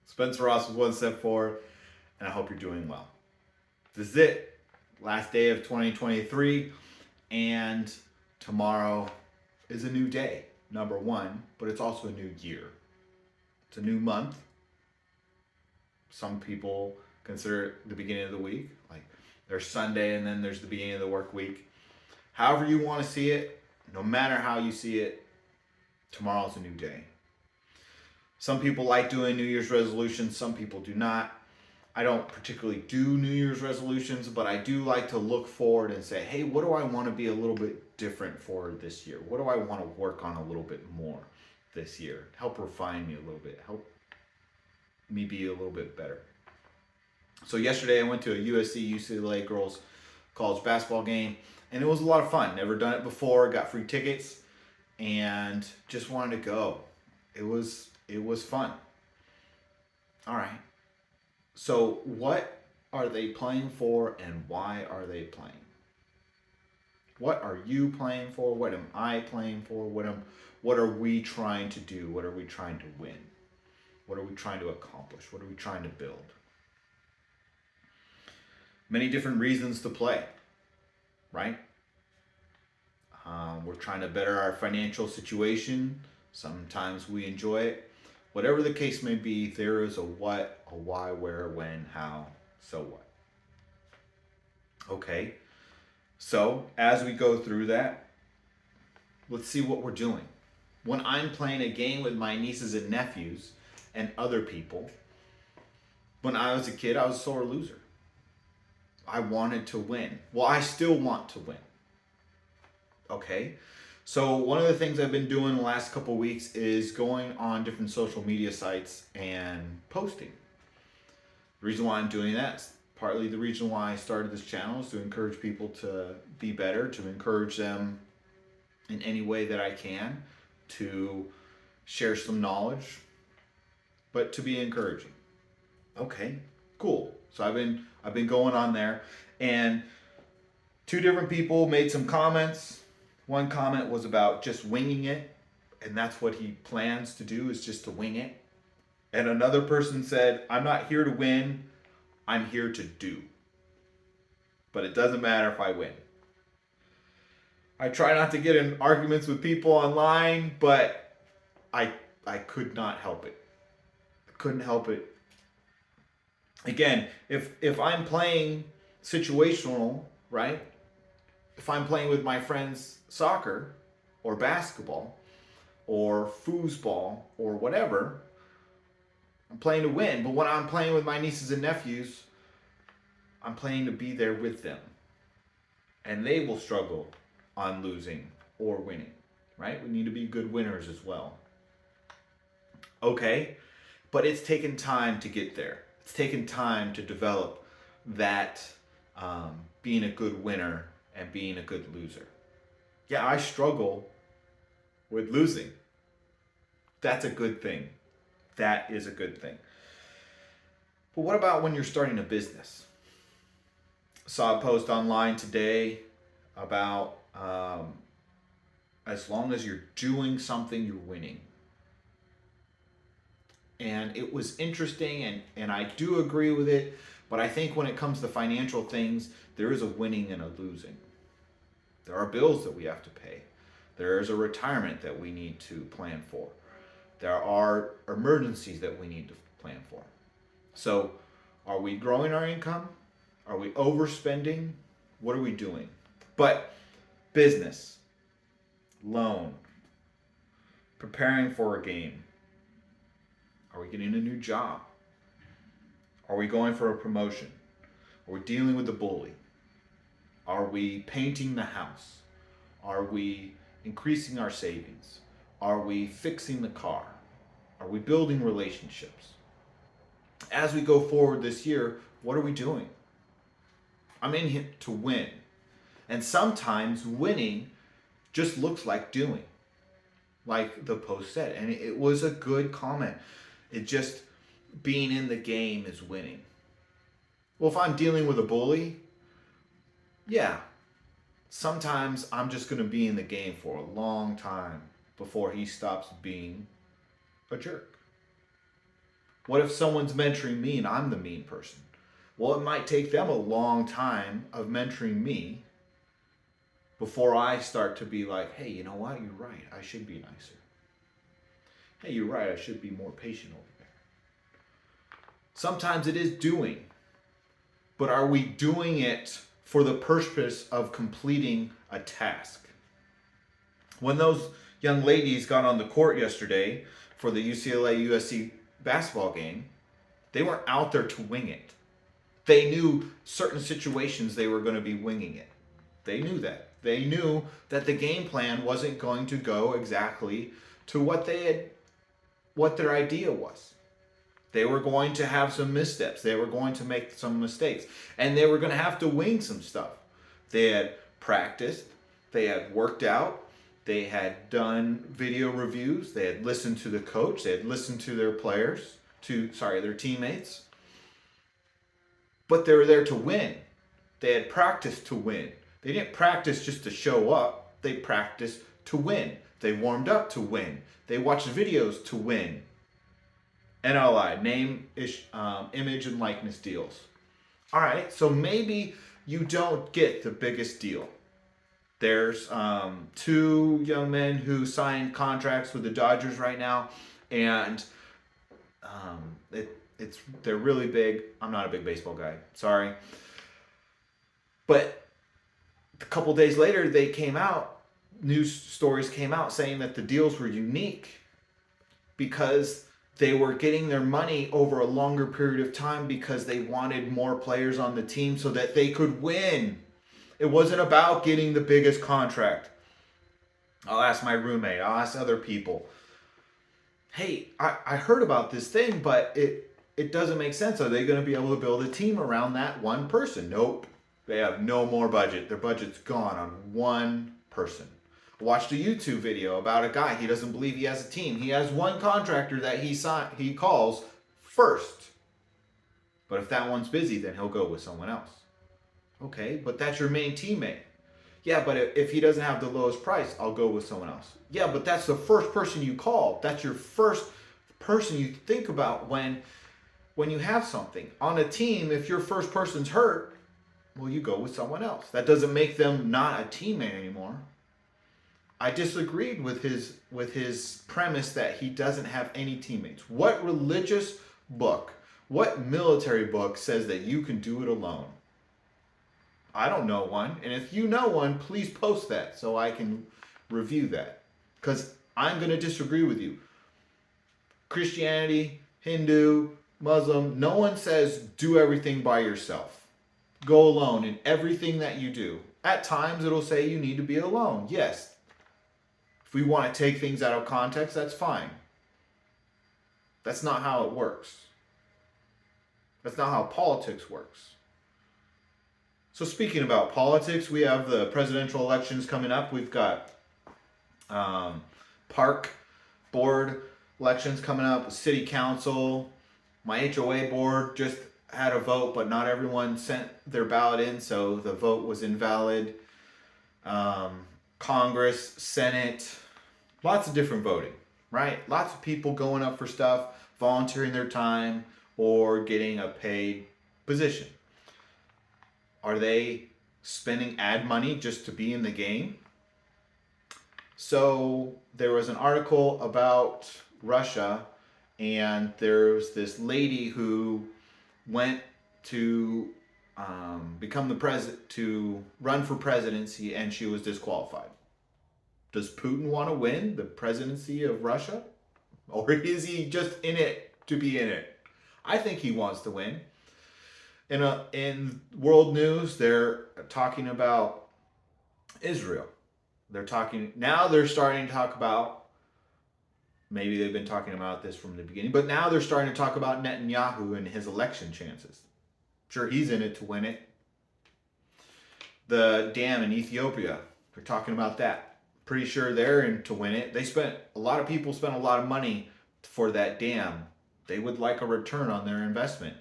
Spencer Ross with One Step Forward, and I hope you're doing well. This is it. Last day of 2023, and tomorrow is a new day, number one, but it's also a new year. It's a new month. Some people consider it the beginning of the week. Like there's Sunday and then there's the beginning of the work week. However you want to see it, no matter how you see it, tomorrow's a new day. Some people like doing New Year's resolutions, some people do not. I don't particularly do New Year's resolutions, but I do like to look forward and say, hey, what do I want to be a little bit different for this year? What do I want to work on a little bit more this year? Help refine me a little bit, help me be a little bit better. So yesterday I went to a USC UCLA girls college basketball game, and it was a lot of fun. Never done it before, got free tickets, and just wanted to go. It was fun. All right. So what are they playing for and why are they playing? What are you playing for? What am I playing for? What are we trying to do? What are we trying to win? What are we trying to accomplish? What are we trying to build? Many different reasons to play, right? We're trying to better our financial situation. Sometimes we enjoy it. Whatever the case may be, there is a what, a why, where, when, how, so what. Okay, so as we go through that, let's see what we're doing. When I'm playing a game with my nieces and nephews and other people, when I was a kid, I was a sore loser. I wanted to win. Well, I still want to win. Okay? So one of the things I've been doing the last couple of weeks is going on different social media sites and posting. The reason why I'm doing that is partly the reason why I started this channel is to encourage people to be better, to encourage them in any way that I can, to share some knowledge, but to be encouraging. Okay, cool. So I've been going on there, and two different people made some comments. One comment was about just winging it, and that's what he plans to do, is just to wing it. And another person said, I'm not here to win, I'm here to do. But it doesn't matter if I win. I try not to get in arguments with people online, but I could not help it. I couldn't help it. Again, if I'm playing situational, right? If I'm playing with my friends soccer or basketball or foosball or whatever, I'm playing to win. But when I'm playing with my nieces and nephews, I'm playing to be there with them. And they will struggle on losing or winning, right? We need to be good winners as well. Okay, but it's taken time to get there. It's taken time to develop that being a good winner and being a good loser. Yeah, I struggle with losing. That's a good thing. That is a good thing. But what about when you're starting a business? I saw a post online today about as long as you're doing something, you're winning. And it was interesting, and I do agree with it, but I think when it comes to financial things, there is a winning and a losing. There are bills that we have to pay. There is a retirement that we need to plan for. There are emergencies that we need to plan for. So, are we growing our income? Are we overspending? What are we doing? But business, loan, preparing for a game. Are we getting a new job? Are we going for a promotion? Are we dealing with the bully? Are we painting the house? Are we increasing our savings? Are we fixing the car? Are we building relationships? As we go forward this year, what are we doing? I'm in here to win. And sometimes winning just looks like doing, like the post said. And it was a good comment. It just, being in the game is winning. Well, if I'm dealing with a bully, yeah, sometimes I'm just going to be in the game for a long time before he stops being a jerk. What if someone's mentoring me and I'm the mean person? Well, it might take them a long time of mentoring me before I start to be like, hey, you know what? You're right. I should be nicer. Hey, you're right. I should be more patient over there. Sometimes it is doing, but are we doing it for the purpose of completing a task? When those young ladies got on the court yesterday for the UCLA USC basketball game, they weren't out there to wing it. They knew certain situations they were going to be winging it. They knew that. They knew that the game plan wasn't going to go exactly to what their idea was. They were going to have some missteps. They were going to make some mistakes. And they were going to have to wing some stuff. They had practiced. They had worked out. They had done video reviews. They had listened to the coach. They had listened to their their teammates. But they were there to win. They had practiced to win. They didn't practice just to show up. They practiced to win. They warmed up to win. They watched videos to win. NLI, name, image, and likeness deals. All right, so maybe you don't get the biggest deal. There's 2 young men who signed contracts with the Dodgers right now, and they're really big. I'm not a big baseball guy, sorry. But a couple days later, news stories came out saying that the deals were unique because they were getting their money over a longer period of time because they wanted more players on the team so that they could win. It wasn't about getting the biggest contract. I'll ask my roommate. I'll ask other people. Hey, I heard about this thing, but it doesn't make sense. Are they going to be able to build a team around that one person? Nope. They have no more budget. Their budget's gone on one person. I watched a YouTube video about a guy. He doesn't believe he has a team. He has one contractor that he calls first. But if that one's busy, then he'll go with someone else. Okay, but that's your main teammate. Yeah, but if he doesn't have the lowest price, I'll go with someone else. Yeah, but that's the first person you call. That's your first person you think about when you have something. On a team, if your first person's hurt, well, you go with someone else. That doesn't make them not a teammate anymore. I disagreed with his premise that he doesn't have any teammates. What religious book, what military book says that you can do it alone? I don't know one. And if you know one, please post that so I can review that. Because I'm going to disagree with you. Christianity, Hindu, Muslim, no one says do everything by yourself. Go alone in everything that you do. At times it'll say you need to be alone. Yes. If we want to take things out of context, that's fine. That's not how it works. That's not how politics works. So speaking about politics, we have the presidential elections coming up. We've got park board elections coming up, city council. My HOA board just had a vote, but not everyone sent their ballot in, so the vote was invalid. Congress, Senate, lots of different voting, right? Lots of people going up for stuff, volunteering their time, or getting a paid position. Are they spending ad money just to be in the game? So there was an article about Russia, and there's this lady who went to become the president, to run for presidency, and she was disqualified. Does Putin want to win the presidency of Russia? Or is he just in it to be in it? I think he wants to win. In world news, they're talking about Israel. They're starting to talk about, maybe they've been talking about this from the beginning, but now they're starting to talk about Netanyahu and his election chances. Sure, he's in it to win it. The dam in Ethiopia, they're talking about that. Pretty sure they're in to win it. A lot of people spent a lot of money for that dam. They would like a return on their investment.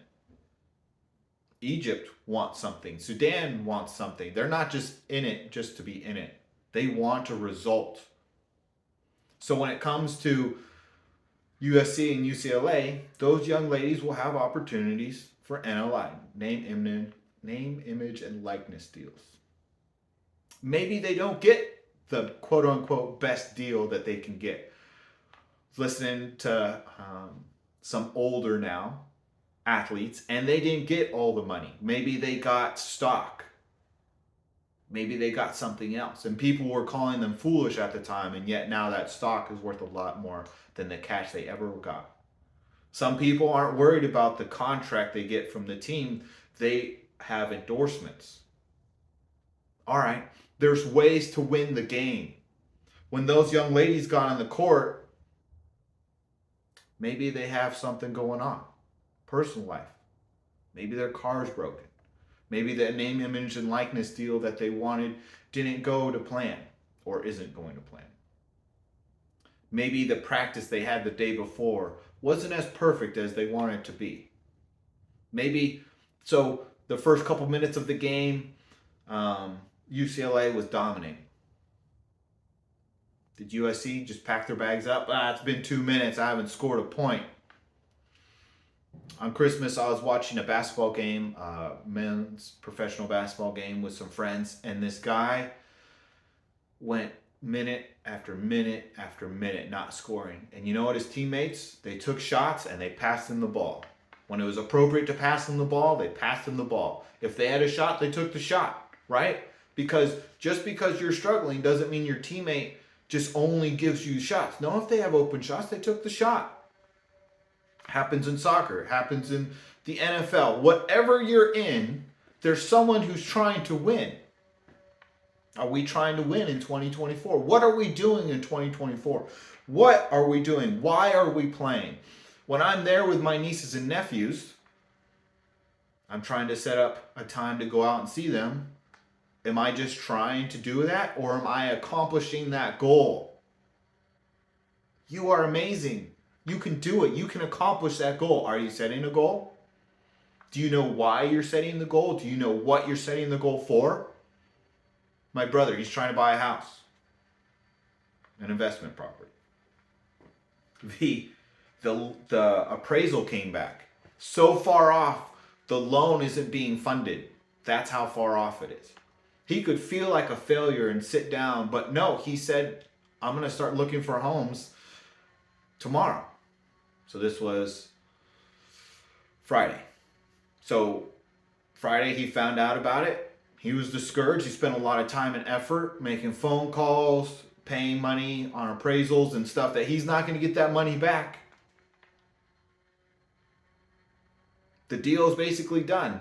Egypt wants something. Sudan wants something. They're not just in it just to be in it. They want a result. So when it comes to USC and UCLA, those young ladies will have opportunities for NLI, name, image, and likeness deals. Maybe they don't get the quote unquote best deal that they can get. Listening to some older now athletes, and they didn't get all the money. Maybe they got stock. Maybe they got something else. And people were calling them foolish at the time, and yet now that stock is worth a lot more than the cash they ever got. Some people aren't worried about the contract they get from the team. They have endorsements. All right, there's ways to win the game. When those young ladies got on the court, maybe they have something going on. Personal life. Maybe their car's broken. Maybe that name, image, and likeness deal that they wanted didn't go to plan or isn't going to plan. Maybe the practice they had the day before wasn't as perfect as they wanted it to be. Maybe, so the first couple minutes of the game, UCLA was dominating. Did USC just pack their bags up? It's been 2 minutes. I haven't scored a point. On Christmas, I was watching a basketball game, men's professional basketball game with some friends, and this guy went minute after minute after minute not scoring. And you know what? His teammates, they took shots and they passed him the ball. When it was appropriate to pass him the ball, they passed him the ball. If they had a shot, they took the shot, right? Because just because you're struggling doesn't mean your teammate just only gives you shots. No, if they have open shots, they took the shot. Happens in soccer, happens in the NFL. Whatever you're in, there's someone who's trying to win. Are we trying to win in 2024? What are we doing in 2024? What are we doing? Why are we playing? When I'm there with my nieces and nephews, I'm trying to set up a time to go out and see them. Am I just trying to do that, or am I accomplishing that goal? You are amazing. You can do it. You can accomplish that goal. Are you setting a goal? Do you know why you're setting the goal? Do you know what you're setting the goal for? My brother, he's trying to buy a house, an investment property. The appraisal came back so far off, the loan isn't being funded. That's how far off it is. He could feel like a failure and sit down, but no, he said, I'm going to start looking for homes tomorrow. So this was Friday. So Friday he found out about it. He was discouraged. He spent a lot of time and effort making phone calls, paying money on appraisals and stuff that he's not going to get that money back. The deal is basically done.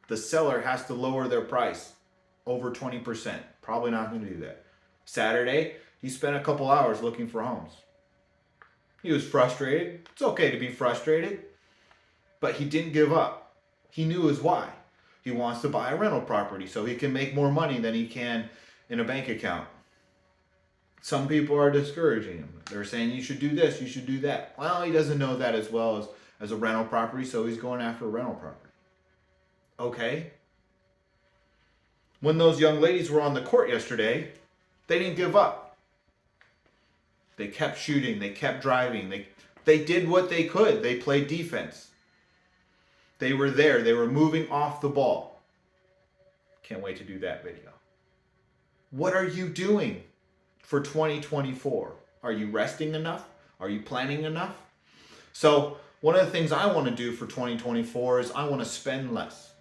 The seller has to lower their price over 20%. Probably not going to do that. Saturday, he spent a couple hours looking for homes. He was frustrated. It's okay to be frustrated. But he didn't give up. He knew his why. He wants to buy a rental property so he can make more money than he can in a bank account. Some people are discouraging him. They're saying you should do this, you should do that. Well, he doesn't know that as well as a rental property, so he's going after a rental property. Okay. When those young ladies were on the court yesterday, they didn't give up. They kept shooting, they kept driving, they did what they could. They played defense. They were there. They were moving off the ball. Can't wait to do that video. What are you doing for 2024? Are you resting enough? Are you planning enough? So one of the things I want to do for 2024 is I want to spend less.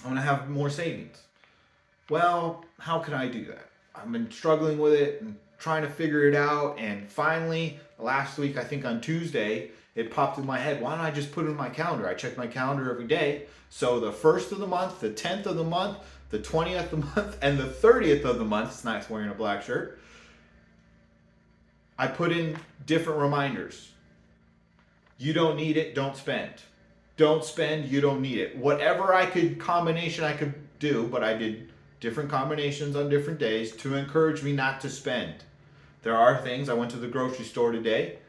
I want to have more savings. Well, how can I do that? I've been struggling with it and trying to figure it out. And finally, last week, I think on Tuesday, it popped in my head. Why don't I just put it in my calendar? I check my calendar every day. So the 1st of the month, the 10th of the month, the 20th of the month, and the 30th of the month, it's nice wearing a black shirt, I put in different reminders. You don't need it, don't spend. Don't spend, you don't need it. Whatever combination I could do, but I did different combinations on different days to encourage me not to spend. There are things, I went to the grocery store today,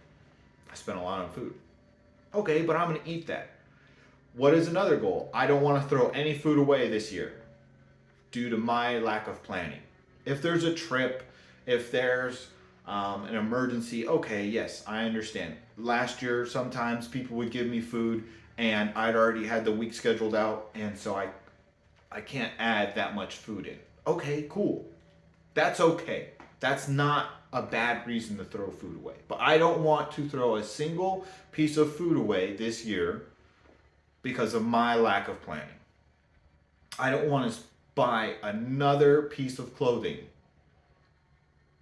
I spent a lot on food. Okay, but I'm going to eat that. What is another goal? I don't want to throw any food away this year due to my lack of planning. If there's a trip, if there's an emergency. Okay, yes, I understand. Last year, sometimes people would give me food, and I'd already had the week scheduled out, and so I can't add that much food in. Okay, cool. That's okay. That's not a bad reason to throw food away. But I don't want to throw a single piece of food away this year because of my lack of planning. I don't want to buy another piece of clothing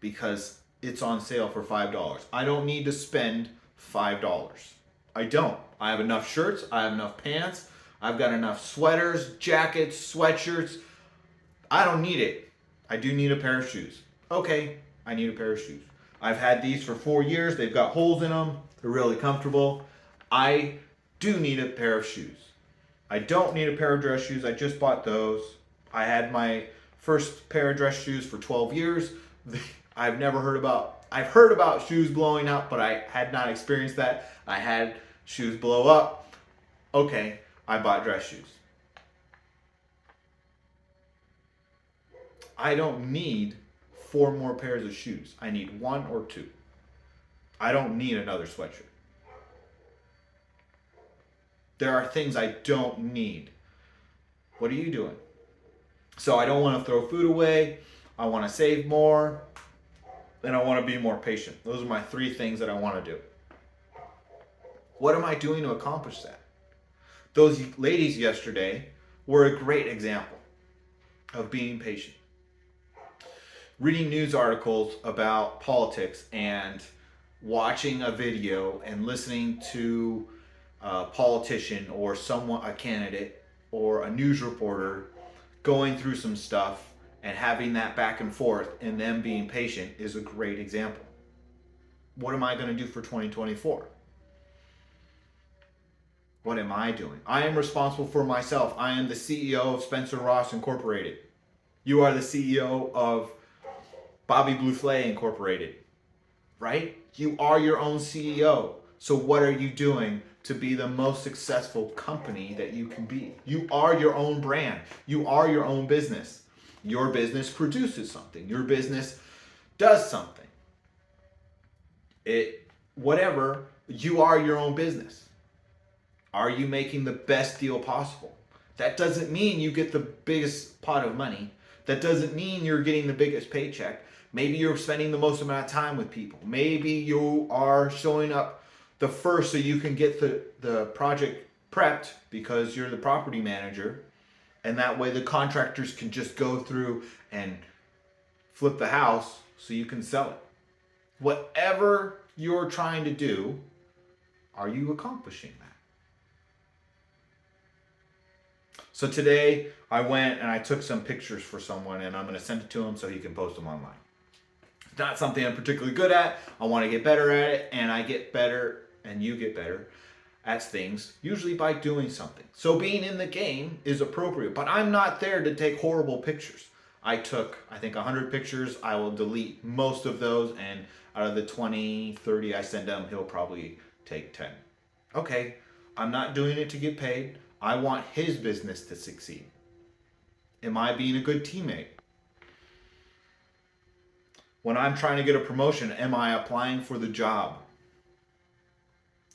because it's on sale for $5. I don't need to spend $5. I don't. I have enough shirts, I have enough pants, I've got enough sweaters, jackets, sweatshirts. I don't need it. I do need a pair of shoes. Okay, I need a pair of shoes. I've had these for 4 years. They've got holes in them. They're really comfortable. I do need a pair of shoes. I don't need a pair of dress shoes. I just bought those. I had my first pair of dress shoes for 12 years. I've heard about shoes blowing up, but I had not experienced that. I had shoes blow up. Okay, I bought dress shoes. I don't need 4 more pairs of shoes. I need 1 or 2. I don't need another sweatshirt. There are things I don't need. What are you doing? So I don't want to throw food away. I want to save more. And I want to be more patient. Those are my 3 things that I want to do. What am I doing to accomplish that? Those ladies yesterday were a great example of being patient. Reading news articles about politics and watching a video and listening to a politician or a candidate or a news reporter going through some stuff and having that back and forth and them being patient is a great example. What am I going to do for 2024? What am I doing? I am responsible for myself. I am the CEO of Spencer Ross Incorporated. You are the CEO of Bobby Blue Flay Incorporated, right? You are your own CEO. So what are you doing to be the most successful company that you can be? You are your own brand. You are your own business. Your business produces something. Your business does something. Whatever, you are your own business. Are you making the best deal possible? That doesn't mean you get the biggest pot of money. That doesn't mean you're getting the biggest paycheck. Maybe you're spending the most amount of time with people. Maybe you are showing up the first so you can get the project prepped because you're the property manager. And that way the contractors can just go through and flip the house so you can sell it. Whatever you're trying to do, are you accomplishing that? So today I went and I took some pictures for someone and I'm going to send it to him so he can post them online. It's not something I'm particularly good at. I want to get better at it, and I get better and you get better at things usually by doing something. So being in the game is appropriate, but I'm not there to take horrible pictures. I took, I think, 100 pictures. I will delete most of those, and out of the 20, 30 I send him, he'll probably take 10. Okay, I'm not doing it to get paid. I want his business to succeed. Am I being a good teammate? When I'm trying to get a promotion, am I applying for the job?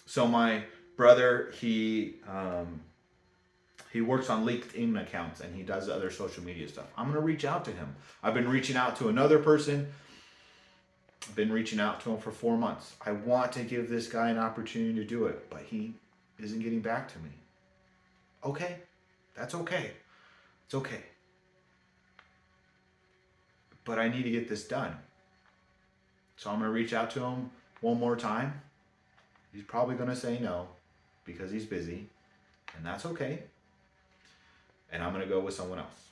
So my brother, he works on LinkedIn accounts and he does other social media stuff. I'm going to reach out to him. I've been reaching out to another person. I've been reaching out to him for 4 months. I want to give this guy an opportunity to do it, but he isn't getting back to me. Okay, that's okay. It's okay. But I need to get this done. So I'm going to reach out to him one more time. He's probably going to say no because he's busy, and that's okay. And I'm going to go with someone else.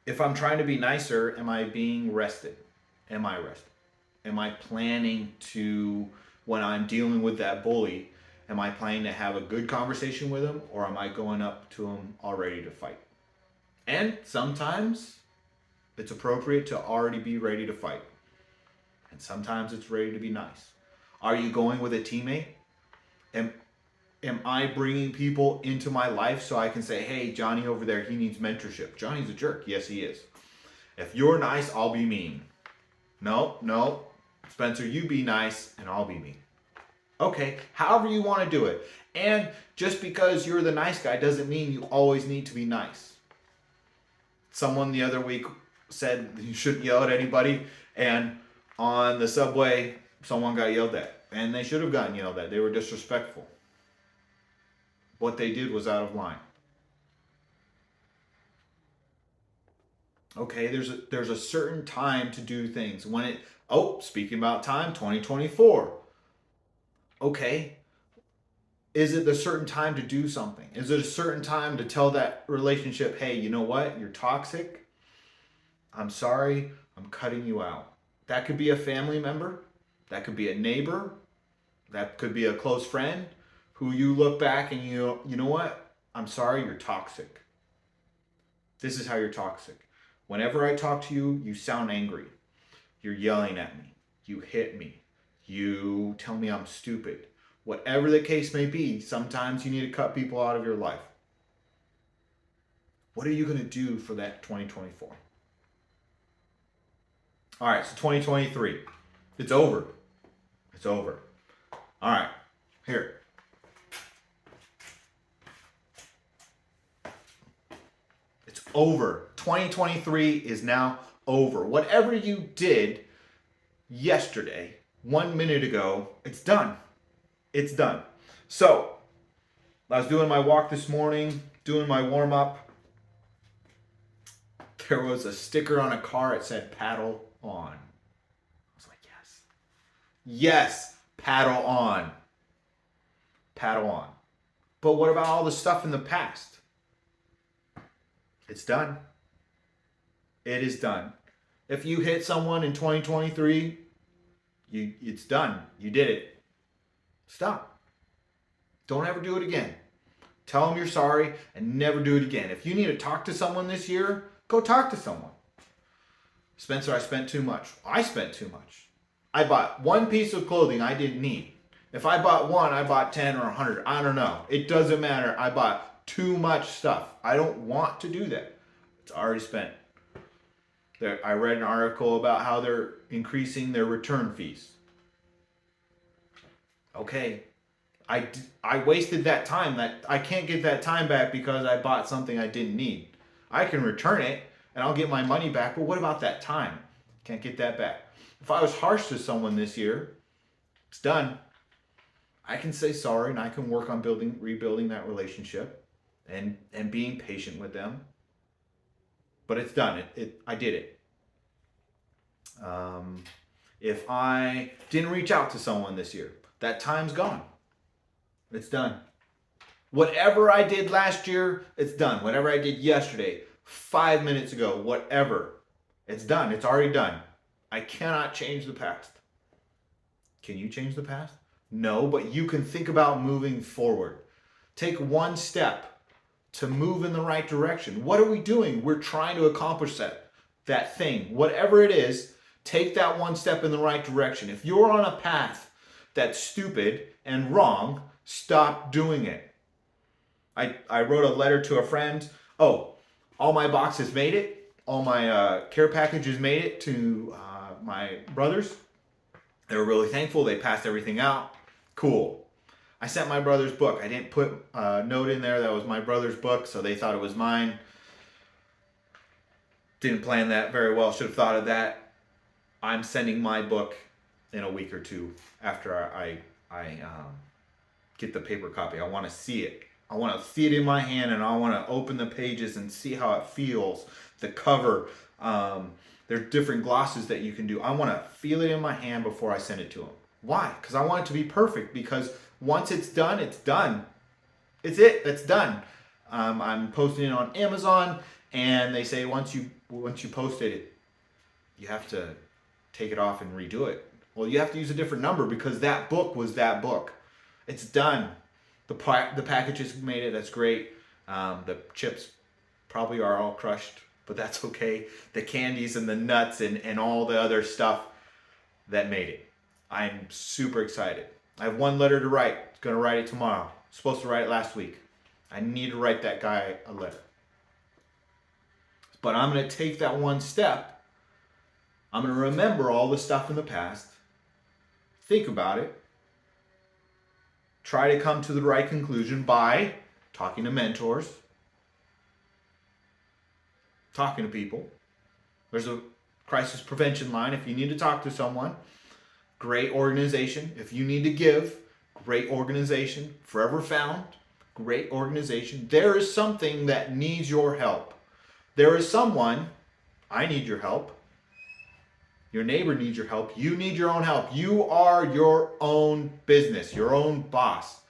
If I'm trying to be nicer, am I being rested? Am I rested? Am I planning to, when I'm dealing with that bully, am I planning to have a good conversation with him, or am I going up to him all ready to fight? And sometimes it's appropriate to already be ready to fight. And sometimes it's ready to be nice. Are you going with a teammate? Am I bringing people into my life so I can say, hey, Johnny over there, he needs mentorship. Johnny's a jerk. Yes, he is. If you're nice, I'll be mean. No, no. Spencer, you be nice and I'll be mean. Okay, however you want to do it. And just because you're the nice guy doesn't mean you always need to be nice. Someone the other week said you shouldn't yell at anybody, and on the subway, someone got yelled at. And they should have gotten yelled at. They were disrespectful. What they did was out of line. Okay, there's a certain time to do things. Speaking about time, 2024. Okay, is it a certain time to do something? Is it a certain time to tell that relationship, hey, you know what? You're toxic. I'm sorry. I'm cutting you out. That could be a family member. That could be a neighbor. That could be a close friend who you look back and you know what? I'm sorry, you're toxic. This is how you're toxic. Whenever I talk to you, you sound angry. You're yelling at me. You hit me. You tell me I'm stupid. Whatever the case may be, sometimes you need to cut people out of your life. What are you going to do for that 2024? All right, so 2023. It's over. It's over. All right, here. It's over. 2023 is now over. Whatever you did yesterday, 1 minute ago, it's done. It's done. So, I was doing my walk this morning, doing my warm up. There was a sticker on a car. It said paddle on. I was like, yes. Yes, paddle on. Paddle on. But what about all the stuff in the past? It's done. It is done. If you hit someone in 2023, it's done. You did it. Stop. Don't ever do it again. Tell them you're sorry and never do it again. If you need to talk to someone this year, go talk to someone. Spencer, I spent too much. I spent too much. I bought one piece of clothing I didn't need. If I bought one, I bought 10 or 100. I don't know. It doesn't matter. I bought too much stuff. I don't want to do that. It's already spent. I read an article about how they're increasing their return fees. Okay. I wasted that time. That I can't get that time back because I bought something I didn't need. I can return it and I'll get my money back, but what about that time? Can't get that back. If I was harsh to someone this year, it's done. I can say sorry and I can work on rebuilding that relationship and being patient with them. But it's done. I did it. If I didn't reach out to someone this year, that time's gone. It's done. Whatever I did last year, it's done. Whatever I did yesterday, 5 minutes ago, whatever, it's done. It's already done. I cannot change the past. Can you change the past? No, but you can think about moving forward. Take one step to move in the right direction. What are we doing? We're trying to accomplish that thing. Whatever it is, take that one step in the right direction. If you're on a path that's stupid and wrong, stop doing it. I wrote a letter to a friend. Oh, all my boxes made it. All my care packages made it to my brothers. They were really thankful. They passed everything out. Cool. I sent my brother's book. I didn't put a note in there that was my brother's book, so they thought it was mine. Didn't plan that very well. Should have thought of that. I'm sending my book in a week or two after I get the paper copy. I want to see it. I want to see it in my hand, and I want to open the pages and see how it feels. The cover. There are different glosses that you can do. I want to feel it in my hand before I send it to them. Why? Because I want it to be perfect. Because once it's done, it's done. It's it. It's done. I'm posting it on Amazon, and they say once you post it, you have to take it off and redo it. Well, you have to use a different number because that book was that book. It's done. The packages made it. That's great. The chips probably are all crushed, but that's okay. The candies and the nuts and all the other stuff that made it. I'm super excited. I have one letter to write. I'm going to write it tomorrow. Supposed to write it last week. I need to write that guy a letter. But I'm going to take that one step. I'm going to remember all the stuff in the past. Think about it. Try to come to the right conclusion by talking to mentors, talking to people. There's a crisis prevention line if you need to talk to someone. Great organization. If you need to give, great organization. Forever Found, great organization. There is something that needs your help. There is someone, I need your help. Your neighbor needs your help. You need your own help. You are your own business, your own boss.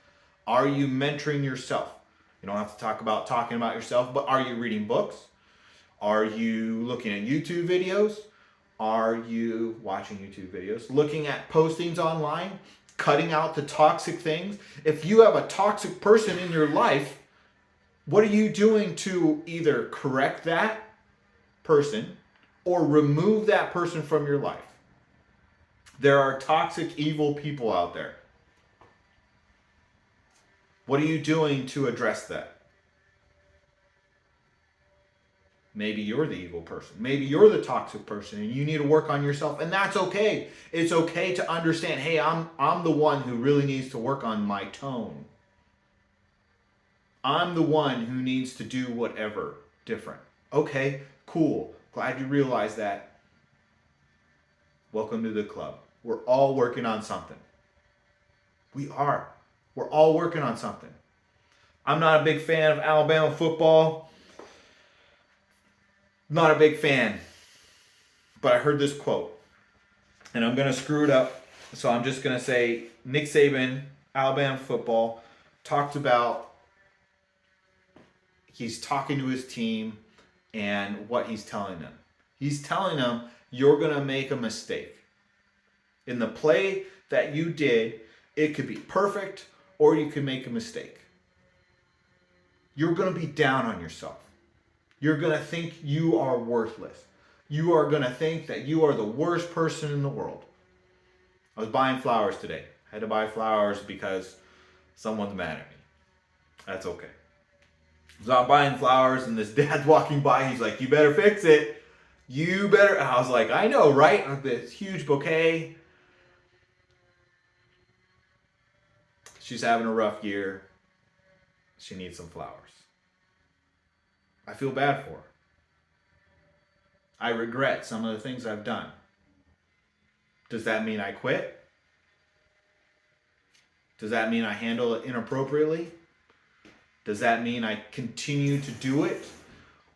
Are you mentoring yourself? You don't have to talk about talking about yourself, but are you reading books? Are you looking at YouTube videos? Are you watching YouTube videos? Looking at postings online? Cutting out the toxic things? If you have a toxic person in your life, what are you doing to either correct that person or remove that person from your life? There are toxic, evil people out there. What are you doing to address that? Maybe you're the evil person. Maybe you're the toxic person and you need to work on yourself, and that's okay. It's okay to understand, hey, I'm the one who really needs to work on my tone. I'm the one who needs to do whatever different. Okay, cool. Glad you realized that. Welcome to the club. We're all working on something. We are. We're all working on something. I'm not a big fan of Alabama football. Not a big fan. But I heard this quote. And I'm going to screw it up. So I'm just going to say Nick Saban, Alabama football, talked about he's talking to his team and what he's telling them. He's telling them, you're going to make a mistake. In the play that you did, it could be perfect or you could make a mistake. You're going to be down on yourself. You're going to think you are worthless. You are going to think that you are the worst person in the world. I was buying flowers today. I had to buy flowers because someone's mad at me. That's okay. So I'm buying flowers and this dad's walking by. He's like, you better fix it. You better. I was like, I know, right? Like this huge bouquet. She's having a rough year. She needs some flowers. I feel bad for her. I regret some of the things I've done. Does that mean I quit? Does that mean I handle it inappropriately? Does that mean I continue to do it?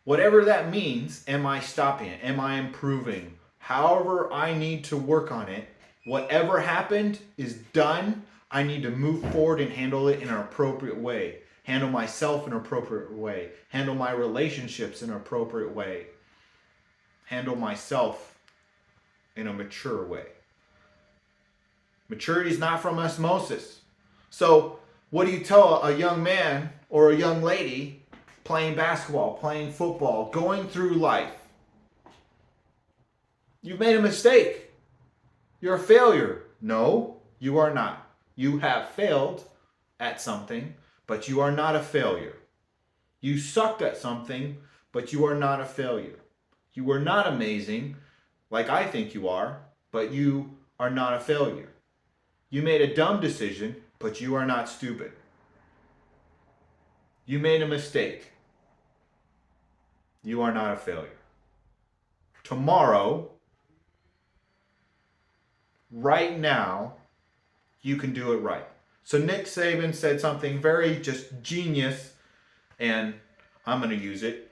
Whatever that means, am I stopping it? Am I improving? However I need to work on it, whatever happened is done. I need to move forward and handle it in an appropriate way. Handle myself in an appropriate way. Handle my relationships in an appropriate way. Handle myself in a mature way. Maturity is not from osmosis. So what do you tell a young man or a young lady playing basketball, playing football, going through life? You've made a mistake. You're a failure. No, you are not. You have failed at something, but you are not a failure. You sucked at something, but you are not a failure. You are not amazing, like I think you are, but you are not a failure. You made a dumb decision, but you are not stupid. You made a mistake. You are not a failure. Tomorrow, right now, you can do it right. So Nick Saban said something very just genius, and I'm going to use it.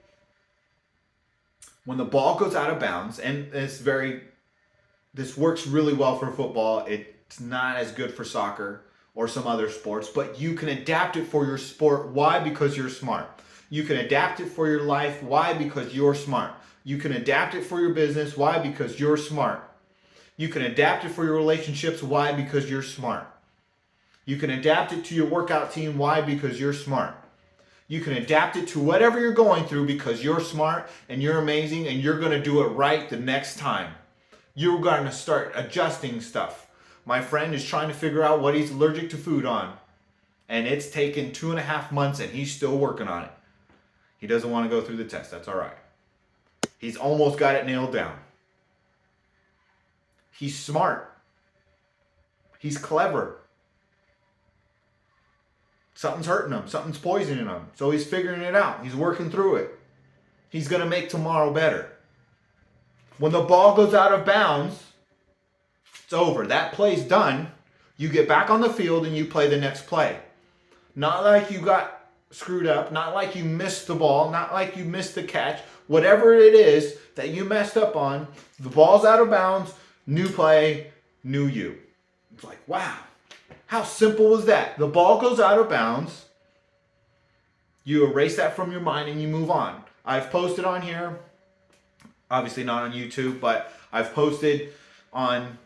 When the ball goes out of bounds, and this works really well for football. It's not as good for soccer or some other sports, but you can adapt it for your sport. Why? Because you're smart. You can adapt it for your life. Why? Because you're smart. You can adapt it for your business. Why? Because you're smart. You can adapt it for your relationships. Why? Because you're smart. You can adapt it to your workout team. Why? Because you're smart. You can adapt it to whatever you're going through because you're smart and you're amazing and you're going to do it right the next time. You're going to start adjusting stuff. My friend is trying to figure out what he's allergic to food on. And it's taken 2.5 months and he's still working on it. He doesn't want to go through the test. That's all right. He's almost got it nailed down. He's smart. He's clever. Something's hurting him. Something's poisoning him. So he's figuring it out. He's working through it. He's going to make tomorrow better. When the ball goes out of bounds, it's over. That play's done. You get back on the field and you play the next play. Not like you got screwed up. Not like you missed the ball. Not like you missed the catch. Whatever it is that you messed up on, the ball's out of bounds, new play, new you. It's like, wow. How simple was that? The ball goes out of bounds. You erase that from your mind and you move on. I've posted on here, obviously not on YouTube, but I've posted on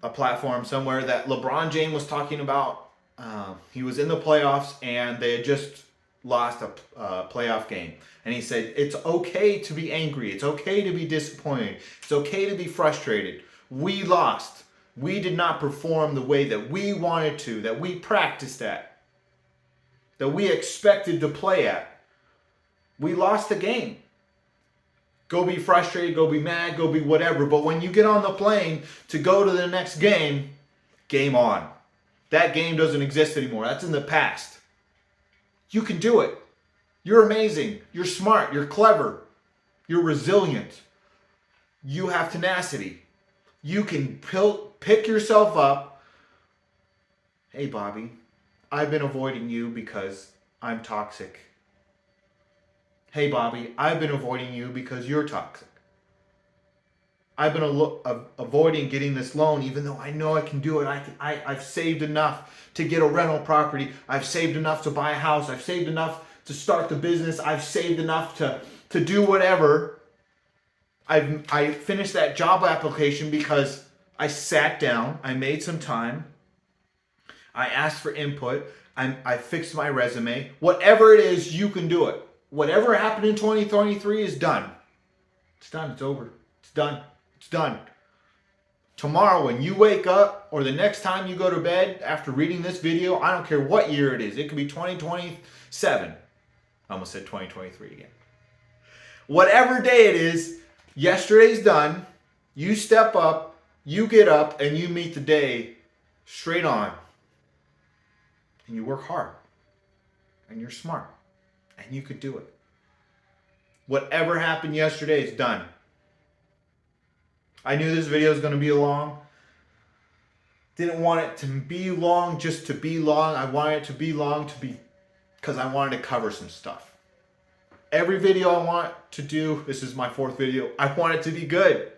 a platform somewhere that LeBron James was talking about. He was in the playoffs and they had just lost a playoff game. And he said, it's okay to be angry. It's okay to be disappointed. It's okay to be frustrated. We lost. We did not perform the way that we wanted to, that we practiced at, that we expected to play at. We lost the game. Go be frustrated, go be mad, go be whatever. But when you get on the plane to go to the next game, game on. That game doesn't exist anymore. That's in the past. You can do it. You're amazing. You're smart. You're clever. You're resilient. You have tenacity. You can pick yourself up. Hey, Bobby, I've been avoiding you because I'm toxic. Hey, Bobby, I've been avoiding you because you're toxic. I've been avoiding getting this loan even though I know I can do it. I've saved enough to get a rental property. I've saved enough to buy a house. I've saved enough to start the business. I've saved enough to do whatever. I finished that job application because I sat down. I made some time. I asked for input. I fixed my resume. Whatever it is, you can do it. Whatever happened in 2023 is done. It's done. It's over. It's done. It's done. Tomorrow when you wake up or the next time you go to bed after reading this video, I don't care what year it is. It could be 2027. I almost said 2023 again. Whatever day it is, yesterday's done. You step up, you get up, and you meet the day straight on. And you work hard. And you're smart. And you could do it. Whatever happened yesterday is done. I knew this video was going to be long. Didn't want it to be long just to be long. I wanted it to be long because I wanted to cover some stuff. Every video I want to do, this is my 4th video, I want it to be good.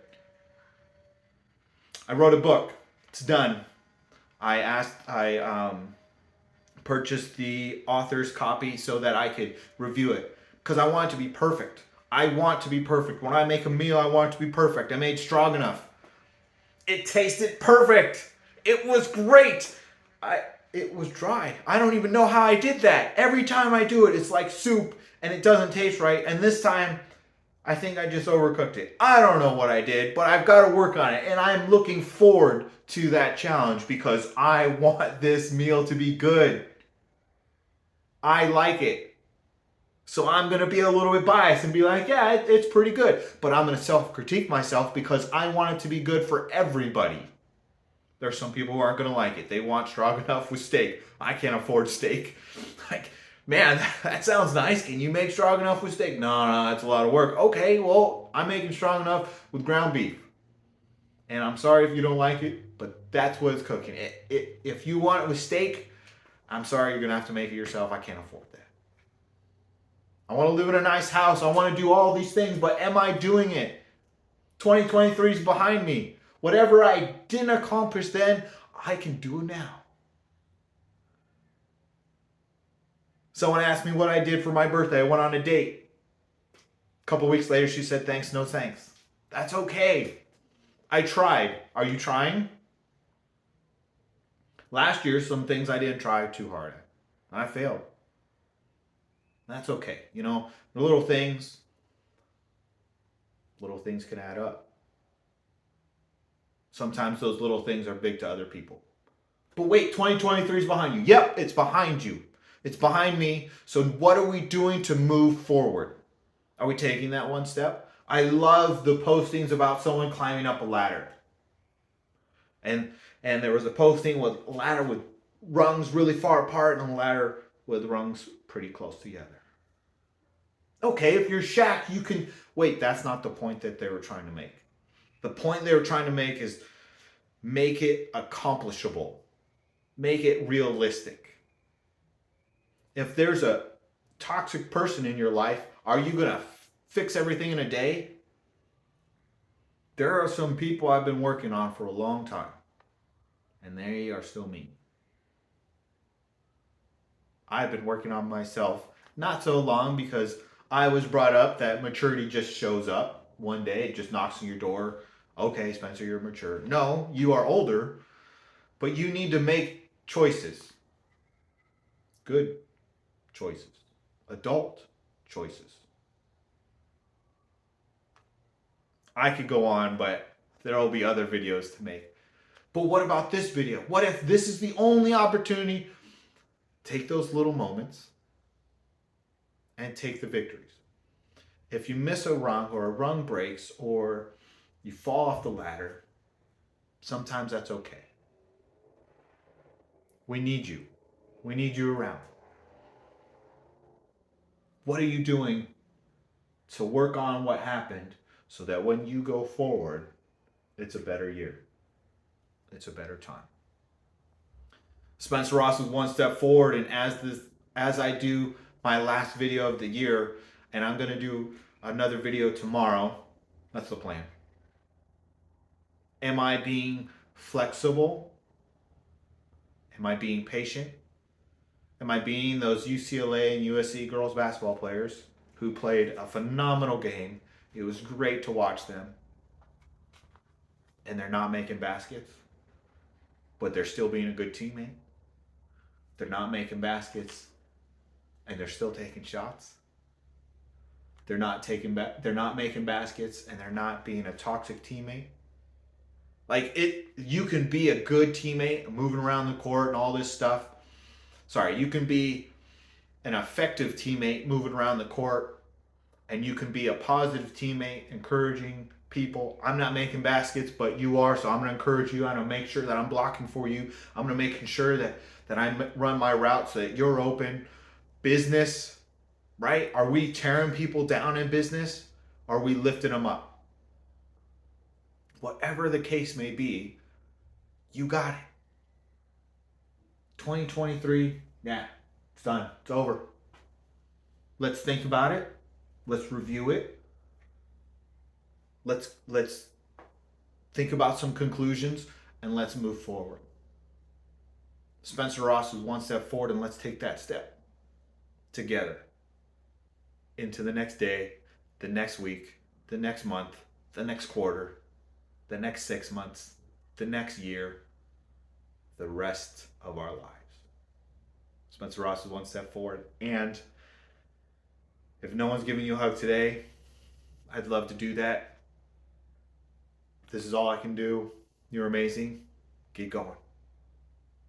I wrote a book. It's done. I purchased the author's copy so that I could review it because I want it to be perfect. I want to be perfect. When I make a meal, I want it to be perfect. I made stroganoff. It tasted perfect. It was great. It was dry. I don't even know how I did that. Every time I do it, it's like soup and it doesn't taste right. And this time, I think I just overcooked it. I don't know what I did, but I've got to work on it. And I'm looking forward to that challenge because I want this meal to be good. I like it. So I'm going to be a little bit biased and be like, yeah, it's pretty good. But I'm going to self-critique myself because I want it to be good for everybody. There's some people who aren't going to like it. They want stroganoff with steak. I can't afford steak. Like, man, that sounds nice. Can you make stroganoff with steak? No, that's a lot of work. Okay, well, I'm making stroganoff with ground beef. And I'm sorry if you don't like it, but that's what it's cooking. If you want it with steak, I'm sorry, you're going to have to make it yourself. I can't afford that. I want to live in a nice house. I want to do all these things, but am I doing it? 2023 is behind me. Whatever I didn't accomplish then, I can do now. Someone asked me what I did for my birthday. I went on a date. A couple weeks later, she said, thanks, no thanks. That's okay. I tried. Are you trying? Last year, some things I didn't try too hard at. I failed. That's okay. You know, the little things can add up. Sometimes those little things are big to other people. But wait, 2023 is behind you. Yep, it's behind you. It's behind me. So what are we doing to move forward? Are we taking that one step? I love the postings about someone climbing up a ladder. And there was a posting with a ladder with rungs really far apart and a ladder with rungs pretty close together. Okay, if you're Shaq, you can... Wait, that's not the point that they were trying to make. The point they were trying to make is make it accomplishable. Make it realistic. If there's a toxic person in your life, are you going to fix everything in a day? There are some people I've been working on for a long time, and they are still mean. I've been working on myself not so long because I was brought up that maturity just shows up one day. It just knocks on your door. Okay, Spencer, you're mature. No, you are older, but you need to make choices. Good choices. Adult choices. I could go on, but there will be other videos to make. But what about this video? What if this is the only opportunity? Take those little moments and take the victories. If you miss a rung or a rung breaks or you fall off the ladder, sometimes that's okay. We need you. We need you around. What are you doing to work on what happened so that when you go forward, it's a better year? It's a better time. Spencer Ross is one step forward, and as I do my last video of the year, and I'm going to do another video tomorrow, that's the plan. Am I being flexible? Am I being patient? Am I being those UCLA and USC girls basketball players who played a phenomenal game? It was great to watch them. And they're not making baskets, but they're still being a good teammate. They're not making baskets, and they're still taking shots. They're not making baskets, and they're not being a toxic teammate. You can be a good teammate, moving around the court and all this stuff. You can be an effective teammate, moving around the court, and you can be a positive teammate, encouraging people. I'm not making baskets, but you are, so I'm going to encourage you. I'm going to make sure that I'm blocking for you. I'm going to make sure that I run my route so that you're open. Business, right? Are we tearing people down in business? Are we lifting them up? Whatever the case may be, you got it. 2023, yeah, it's done. It's over. Let's think about it. Let's review it. Let's think about some conclusions, and let's move forward. Spencer Ross is one step forward, and let's take that step together into the next day, the next week, the next month, the next quarter, the next 6 months, the next year, the rest of our lives. Spencer Ross is one step forward. And if no one's giving you a hug today, I'd love to do that. This is all I can do. You're amazing. Keep going.